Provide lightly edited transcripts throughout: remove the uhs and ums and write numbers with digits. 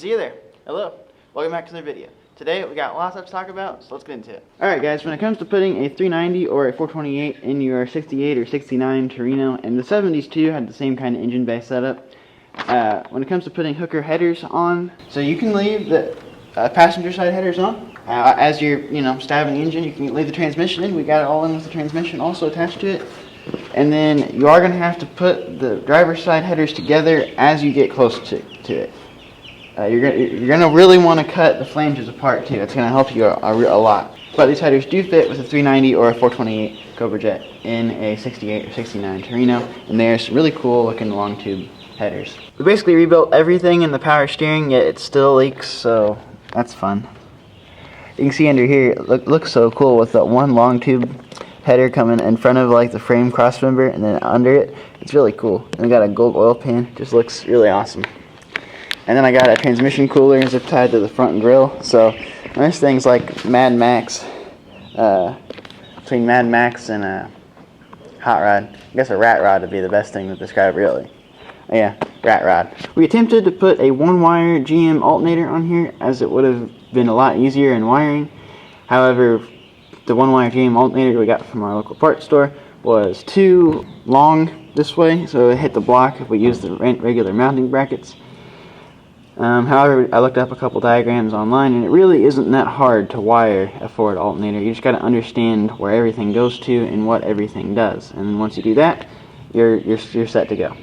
see you there. Hello, welcome back to the video. Today we got lots to talk about, so let's get into it. Alright guys, when it comes to putting a 390 or a 428 in your 68 or 69 Torino, and the 70s too had the same kind of engine bay setup. When it comes to putting hooker headers on, so you can leave the passenger side headers on. As you're, stabbing the engine, you can leave the transmission in. We got it all in with the transmission also attached to it. And then you are going to have to put the driver's side headers together as you get close to it. You're gonna really want to cut the flanges apart too. It's gonna help you a lot. But these headers do fit with a 390 or a 428 Cobra Jet in a 68 or 69 Torino, and they're really cool looking long tube headers. We basically rebuilt everything in the power steering, yet it still leaks, so that's fun. You can see under here, it looks so cool with that one long tube header coming in front of like the frame cross member, and then under it, it's really cool. And we got a gold oil pan, just looks really awesome. And then I got a transmission cooler zip tied to the front grille. So this thing's like Mad Max, between Mad Max and a hot rod. I guess a rat rod would be the best thing to describe, really. Yeah, rat rod. We attempted to put a one-wire GM alternator on here, as it would have been a lot easier in wiring. However, the one-wire GM alternator we got from our local parts store was too long this way, so it hit the block if we used the regular mounting brackets. However, I looked up a couple diagrams online, and it really isn't that hard to wire a forward alternator. You just got to understand where everything goes to and what everything does. And then once you do that, you're set to go.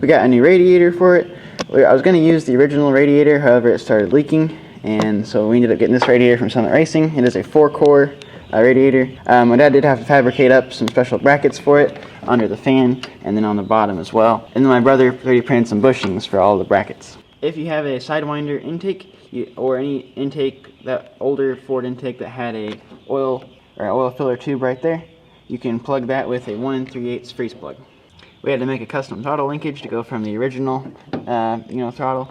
We got a new radiator for it. I was going to use the original radiator, however it started leaking, and so we ended up getting this radiator from Summit Racing. It is a 4-core radiator. My dad did have to fabricate up some special brackets for it under the fan and then on the bottom as well. And then my brother 3D printed some bushings for all the brackets. If you have a Sidewinder intake or any intake, that older Ford intake that had a oil filler tube right there, you can plug that with a 1 3/8 freeze plug. We had to make a custom throttle linkage to go from the original throttle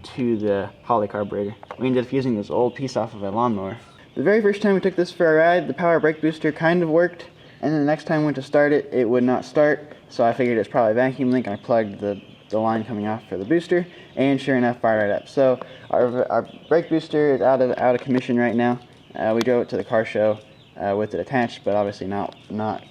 to the poly carburetor. We ended up using this old piece off of a lawnmower. The very first time we took this for a ride, the power brake booster kind of worked, and then the next time we went to start it, it would not start, so I figured it's probably a vacuum leak. I plugged the line coming off for the booster, and sure enough, fired right up. So our brake booster is out of commission right now. We drove it to the car show with it attached, but obviously not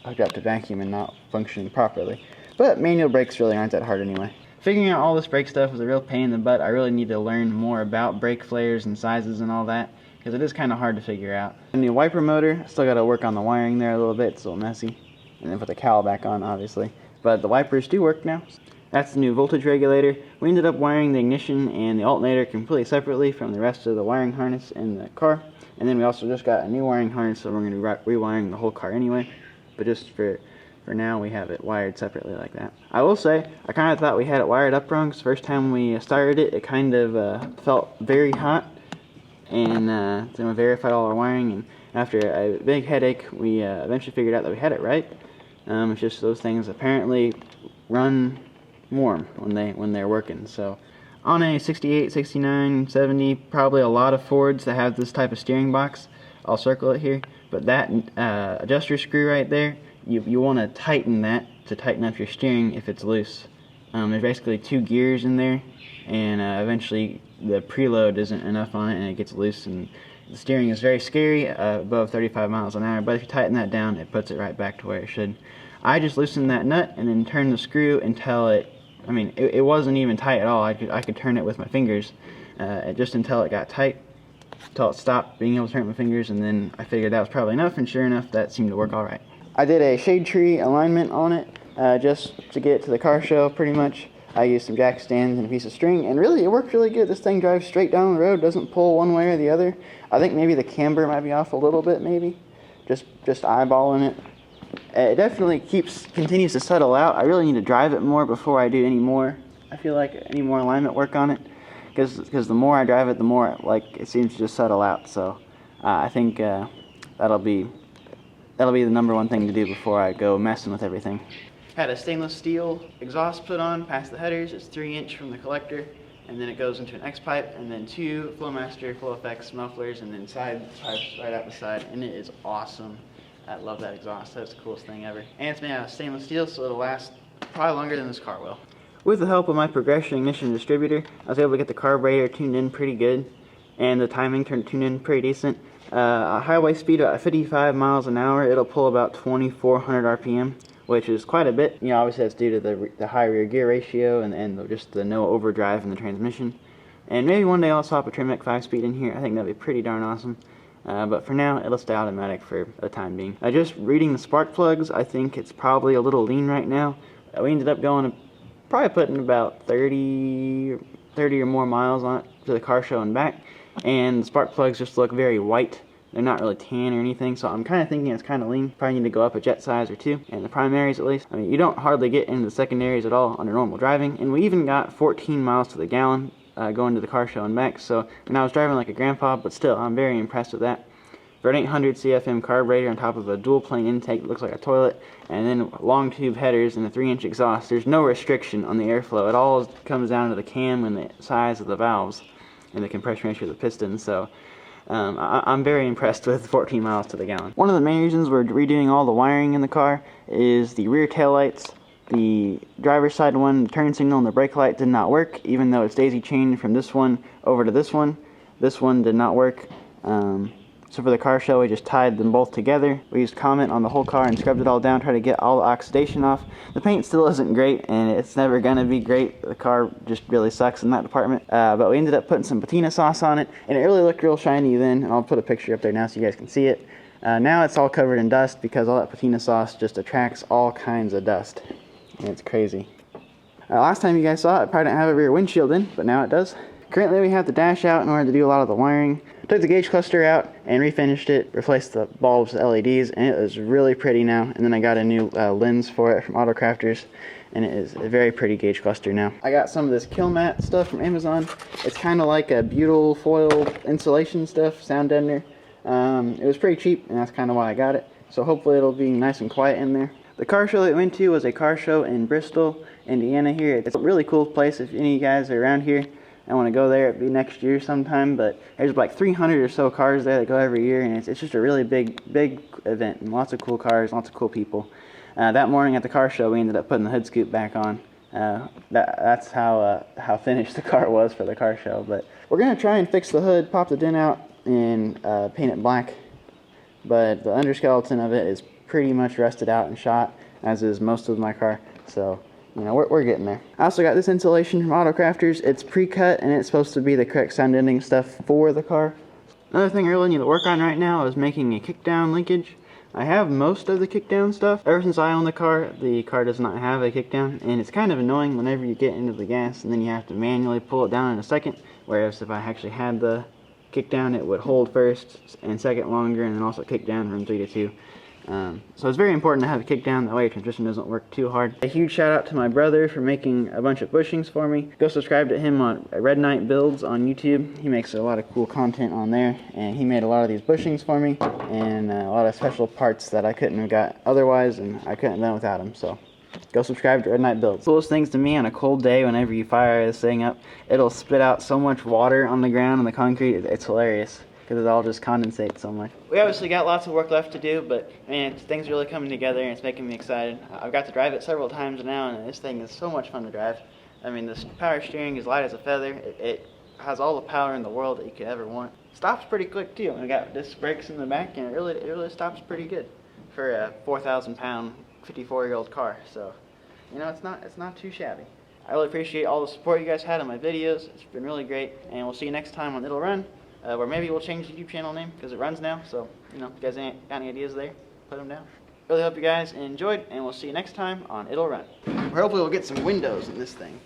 hooked up to vacuum and not functioning properly. But manual brakes really aren't that hard anyway. Figuring out all this brake stuff was a real pain in the butt. I really need to learn more about brake flares and sizes and all that, because it is kind of hard to figure out. And the wiper motor, still got to work on the wiring there a little bit. It's a little messy. And then put the cowl back on, obviously. But the wipers do work now. That's the new voltage regulator. We ended up wiring the ignition and the alternator completely separately from the rest of the wiring harness in the car. And then we also just got a new wiring harness, so we're going to be rewiring the whole car anyway. But just for now, we have it wired separately like that. I will say, I kind of thought we had it wired up wrong, because the first time we started it, it kind of felt very hot. And then we verified all our wiring, and after a big headache, we eventually figured out that we had it right. It's just those things apparently run warm when they're working. So on a 68, 69, 70, probably a lot of Fords that have this type of steering box. I'll circle it here, but that adjuster screw right there, you want to tighten that to tighten up your steering if it's loose. There's basically 2 gears in there, and eventually the preload isn't enough on it and it gets loose, and the steering is very scary above 35 miles an hour, but if you tighten that down, it puts it right back to where it should. I just loosened that nut and then turned the screw until it wasn't even tight at all. I could turn it with my fingers, just until it got tight, until it stopped being able to turn it with my fingers, and then I figured that was probably enough, and sure enough, that seemed to work all right. I did a shade tree alignment on it, just to get it to the car show, pretty much. I used some jack stands and a piece of string, and really, it worked really good. This thing drives straight down the road, doesn't pull one way or the other. I think maybe the camber might be off a little bit, maybe. Just eyeballing it. It definitely continues to settle out. I really need to drive it more before I do any more alignment work on it, because the more I drive it, the more it seems to just settle out. So I think that'll be the #1 thing to do before I go messing with everything. Had a stainless steel exhaust put on past the headers. It's 3" from the collector, and then it goes into an X pipe, and then 2 Flowmaster Flow Effects mufflers, and then side pipes right out the side, and it is awesome. I love that exhaust. That's the coolest thing ever. And it's made out of stainless steel, so it'll last probably longer than this car will. With the help of my progression ignition distributor, I was able to get the carburetor tuned in pretty good, and the timing tuned in pretty decent. A highway speed of 55 miles an hour, it'll pull about 2,400 RPM, which is quite a bit. You know, obviously that's due to the high rear gear ratio and just the no overdrive in the transmission. And maybe one day I'll swap a Trimec 5-speed in here. I think that'd be pretty darn awesome. But for now, it'll stay automatic for the time being. Just reading the spark plugs, I think it's probably a little lean right now. We ended up going probably putting about 30 or more miles on it to the car show and back. And the spark plugs just look very white. They're not really tan or anything, so I'm kind of thinking it's kind of lean. Probably need to go up a jet size or two, and the primaries at least. I mean, you don't hardly get into the secondaries at all under normal driving, and we even got 14 miles to the gallon going to the car show and back, so and I was driving like a grandpa, but still, I'm very impressed with that. For an 800 CFM carburetor on top of a dual plane intake that looks like a toilet, and then long tube headers and a 3-inch exhaust, there's no restriction on the airflow. It all comes down to the cam and the size of the valves and the compression ratio of the piston, so I'm very impressed with 14 miles to the gallon. One of the main reasons we're redoing all the wiring in the car is the rear taillights. The driver's side one, the turn signal and the brake light did not work, even though it's daisy chained from this one over to this one. This one did not work. So for the car show, we just tied them both together. We used Comet on the whole car and scrubbed it all down, tried to get all the oxidation off. The paint still isn't great, and it's never gonna be great. The car just really sucks in that department. But we ended up putting some patina sauce on it, and it really looked real shiny then. And I'll put a picture up there now so you guys can see it. Now it's all covered in dust because all that patina sauce just attracts all kinds of dust. And it's crazy. Last time you guys saw it, it probably didn't have a rear windshield in, but now it does. Currently we have the dash out in order to do a lot of the wiring. Took the gauge cluster out and refinished it, replaced the bulbs, the LEDs, and it is really pretty now. And then I got a new lens for it from Auto Crafters, and it is a very pretty gauge cluster now. I got some of this kill mat stuff from Amazon. It's kind of like a butyl foil insulation stuff, sound deadener. It was pretty cheap, and that's kind of why I got it. So hopefully it'll be nice and quiet in there. The car show that we went to was a car show in Bristol, Indiana here. It's a really cool place if any of you guys are around here. I want to go there. It'll be next year sometime, but there's like 300 or so cars there that go every year, and it's just a really big event, and lots of cool cars, lots of cool people. That morning at the car show, we ended up putting the hood scoop back on. That's how finished the car was for the car show. But we're gonna try and fix the hood, pop the dent out, and paint it black. But the underskeleton of it is pretty much rusted out and shot, as is most of my car. So, you know, we're getting there. I also got this insulation from Auto Crafters. It's pre-cut, and it's supposed to be the correct sound deadening stuff for the car. Another thing I really need to work on right now is making a kickdown linkage. I have most of the kickdown stuff. Ever since I own the car does not have a kickdown, and it's kind of annoying whenever you get into the gas and then you have to manually pull it down in a second, whereas if I actually had the kickdown, it would hold first and second longer, and then also kick down from 3 to 2. So it's very important to have a kickdown, that way your transmission doesn't work too hard. A huge shout out to my brother for making a bunch of bushings for me. Go subscribe to him on Red Knight Builds on YouTube. He makes a lot of cool content on there, and he made a lot of these bushings for me, and a lot of special parts that I couldn't have got otherwise, and I couldn't have done without him. So go subscribe to Red Knight Builds. Coolest things to me on a cold day, whenever you fire this thing up, it'll spit out so much water on the ground, on the concrete, it's hilarious, because it all just condensates so much. We obviously got lots of work left to do, but man, things are really coming together, and it's making me excited. I've got to drive it several times now, and this thing is so much fun to drive. I mean, this power steering is light as a feather. It has all the power in the world that you could ever want. Stops pretty quick too. We got disc brakes in the back, and it really stops pretty good for a 4,000-pound, 54-year-old car. So, you know, it's not too shabby. I really appreciate all the support you guys had on my videos. It's been really great, and we'll see you next time on It'll Run. Or maybe we'll change the YouTube channel name because it runs now. So, you know, if you guys got any ideas there, put them down. Really hope you guys enjoyed, and we'll see you next time on It'll Run. Hopefully we'll get some windows in this thing.